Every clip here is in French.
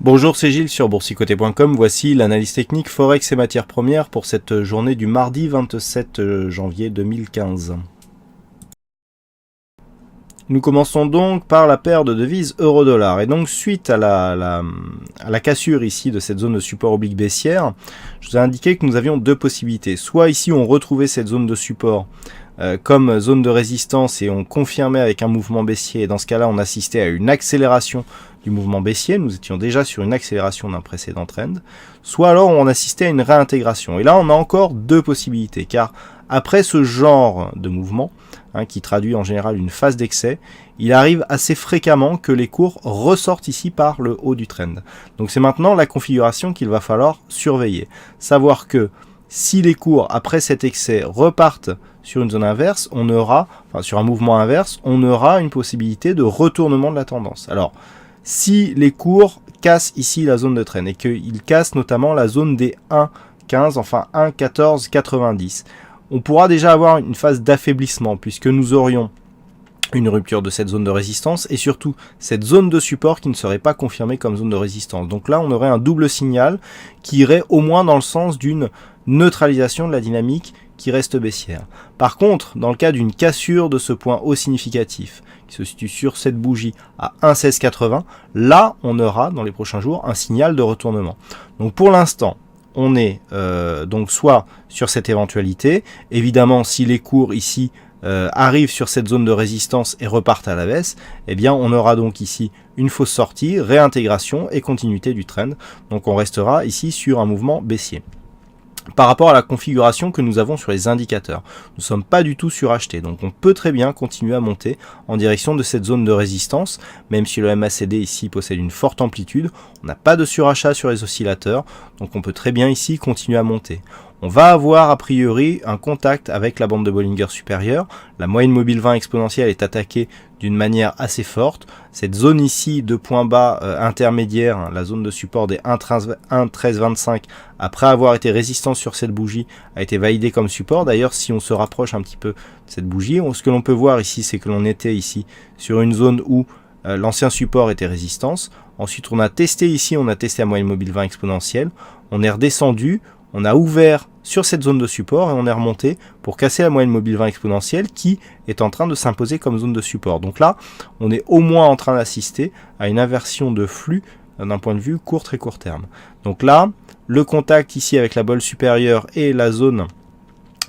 Bonjour, c'est Gilles sur boursicoté.com. Voici l'analyse technique Forex et matières premières pour cette journée du mardi 27 janvier 2015. Nous commençons donc par la paire de devises euro-dollar. Et donc suite à la cassure ici de cette zone de support oblique baissière, je vous ai indiqué que nous avions deux possibilités. Soit ici on retrouvait cette zone de support comme zone de résistance et on confirmait avec un mouvement baissier. Et dans ce cas-là, on assistait à une accélération du mouvement baissier. Nous étions déjà sur une accélération d'un précédent trend. Soit alors on assistait à une réintégration. Et là, on a encore deux possibilités. Car après ce genre de mouvement, qui traduit en général une phase d'excès, il arrive assez fréquemment que les cours ressortent ici par le haut du trend. Donc c'est maintenant la configuration qu'il va falloir surveiller. Savoir que si les cours, après cet excès, repartent sur une zone inverse, on aura, sur un mouvement inverse, on aura une possibilité de retournement de la tendance. Alors, si les cours cassent ici la zone de trend et qu'ils cassent notamment la zone des 1,15, enfin 1,1490, on pourra déjà avoir une phase d'affaiblissement puisque nous aurions une rupture de cette zone de résistance et surtout cette zone de support qui ne serait pas confirmée comme zone de résistance. Donc là, on aurait un double signal qui irait au moins dans le sens d'une neutralisation de la dynamique qui reste baissière. Par contre, dans le cas d'une cassure de ce point haut significatif, qui se situe sur cette bougie à 1,1680, là, on aura dans les prochains jours un signal de retournement. Donc pour l'instant, on est donc soit sur cette éventualité, évidemment si les cours ici arrivent sur cette zone de résistance et repartent à la baisse, eh bien on aura donc ici une fausse sortie, réintégration et continuité du trend. Donc on restera ici sur un mouvement baissier. Par rapport à la configuration que nous avons sur les indicateurs, nous ne sommes pas du tout surachetés, donc on peut très bien continuer à monter en direction de cette zone de résistance, même si le MACD ici possède une forte amplitude, on n'a pas de surachat sur les oscillateurs, donc on peut très bien ici continuer à monter. On va avoir a priori un contact avec la bande de Bollinger supérieure, la moyenne mobile 20 exponentielle est attaquée d'une manière assez forte, cette zone ici de point bas intermédiaire, la zone de support des 1,1325, après avoir été résistance sur cette bougie, a été validée comme support. D'ailleurs, si on se rapproche un petit peu de cette bougie, ce que l'on peut voir ici, c'est que l'on était ici sur une zone où l'ancien support était résistance. Ensuite, on a testé ici, on a testé la moyenne mobile 20 exponentielle, on est redescendu, on a ouvert sur cette zone de support et on est remonté pour casser la moyenne mobile 20 exponentielle qui est en train de s'imposer comme zone de support. Donc là, on est au moins en train d'assister à une inversion de flux d'un point de vue très court terme. Donc là, le contact ici avec la bolle supérieure et la zone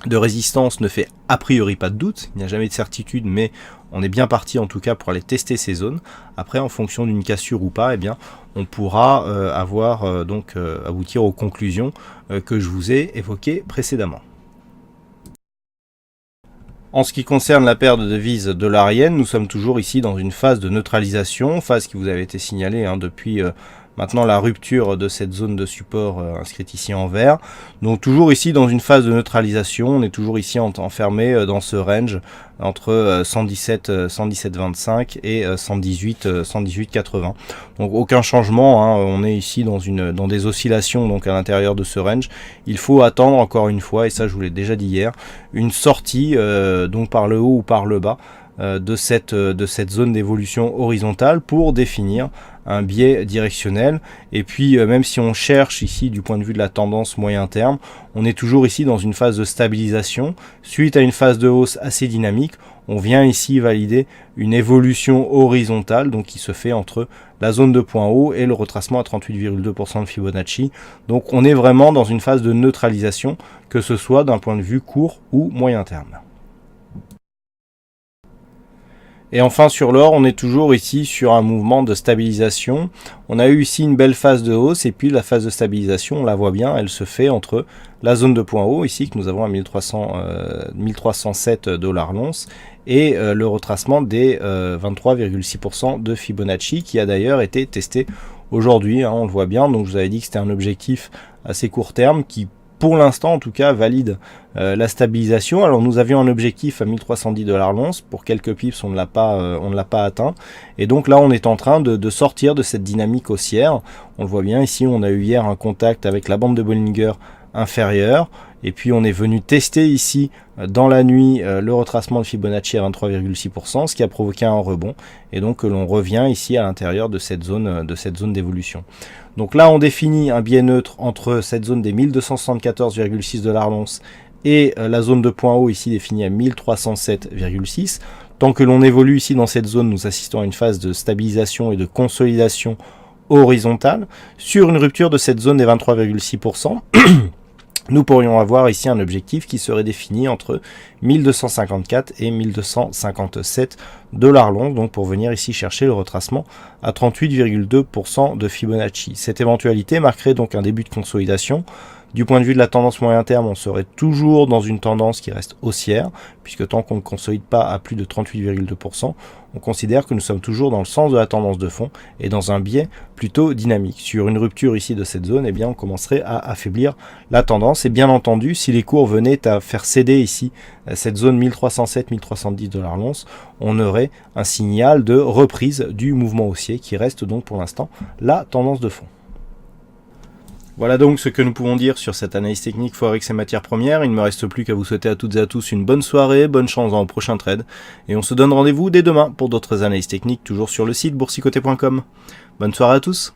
de résistance ne fait a priori pas de doute, il n'y a jamais de certitude, mais on est bien parti en tout cas pour aller tester ces zones. Après, en fonction d'une cassure ou pas, eh bien, on pourra aboutir aux conclusions que je vous ai évoquées précédemment. En ce qui concerne la paire de devises dollariennes, nous sommes toujours ici dans une phase de neutralisation, phase qui vous avait été signalée depuis maintenant la rupture de cette zone de support inscrite ici en vert. Donc toujours ici dans une phase de neutralisation, on est toujours ici enfermé dans ce range entre 117,25 et 118,80. Donc aucun changement, on est ici dans des oscillations donc à l'intérieur de ce range. Il faut attendre encore une fois, et ça je vous l'ai déjà dit hier, une sortie donc par le haut ou par le bas de cette zone d'évolution horizontale pour définir un biais directionnel. Et puis même si on cherche ici du point de vue de la tendance moyen terme, on est toujours ici dans une phase de stabilisation suite à une phase de hausse assez dynamique. On vient ici valider une évolution horizontale donc qui se fait entre la zone de point haut et le retracement à 38,2% de Fibonacci. Donc on est vraiment dans une phase de neutralisation, que ce soit d'un point de vue court ou moyen terme. Et enfin sur l'or, on est toujours ici sur un mouvement de stabilisation. On a eu ici une belle phase de hausse et puis la phase de stabilisation, on la voit bien, elle se fait entre la zone de point haut ici que nous avons à 1307 $ l'once et le retracement des 23,6% de Fibonacci qui a d'ailleurs été testé aujourd'hui, on le voit bien. Donc je vous avais dit que c'était un objectif assez court terme qui pour l'instant en tout cas valide la stabilisation. Alors nous avions un objectif à 1310 $ l'once, pour quelques pips on ne l'a pas atteint, et donc là on est en train de sortir de cette dynamique haussière. On le voit bien ici, on a eu hier un contact avec la bande de Bollinger inférieure, et puis on est venu tester ici dans la nuit le retracement de Fibonacci à 23,6%, ce qui a provoqué un rebond, et donc l'on revient ici à l'intérieur de cette zone d'évolution. Donc là on définit un biais neutre entre cette zone des 1274,6 $ l'once et la zone de point haut ici définie à 1307,6. Tant que l'on évolue ici dans cette zone, nous assistons à une phase de stabilisation et de consolidation horizontale. Sur une rupture de cette zone des 23,6%, nous pourrions avoir ici un objectif qui serait défini entre 1254 et 1257 $ l'once, donc pour venir ici chercher le retracement à 38,2% de Fibonacci. Cette éventualité marquerait donc un début de consolidation. Du point de vue de la tendance moyen terme, on serait toujours dans une tendance qui reste haussière, puisque tant qu'on ne consolide pas à plus de 38,2%, on considère que nous sommes toujours dans le sens de la tendance de fond et dans un biais plutôt dynamique. Sur une rupture ici de cette zone, eh bien, on commencerait à affaiblir la tendance. Et bien entendu, si les cours venaient à faire céder ici cette zone 1307-1310 $ l'once, on aurait un signal de reprise du mouvement haussier qui reste donc pour l'instant la tendance de fond. Voilà donc ce que nous pouvons dire sur cette analyse technique Forex et matières premières. Il ne me reste plus qu'à vous souhaiter à toutes et à tous une bonne soirée, bonne chance dans le prochain trade. Et on se donne rendez-vous dès demain pour d'autres analyses techniques, toujours sur le site boursicoté.com. Bonne soirée à tous.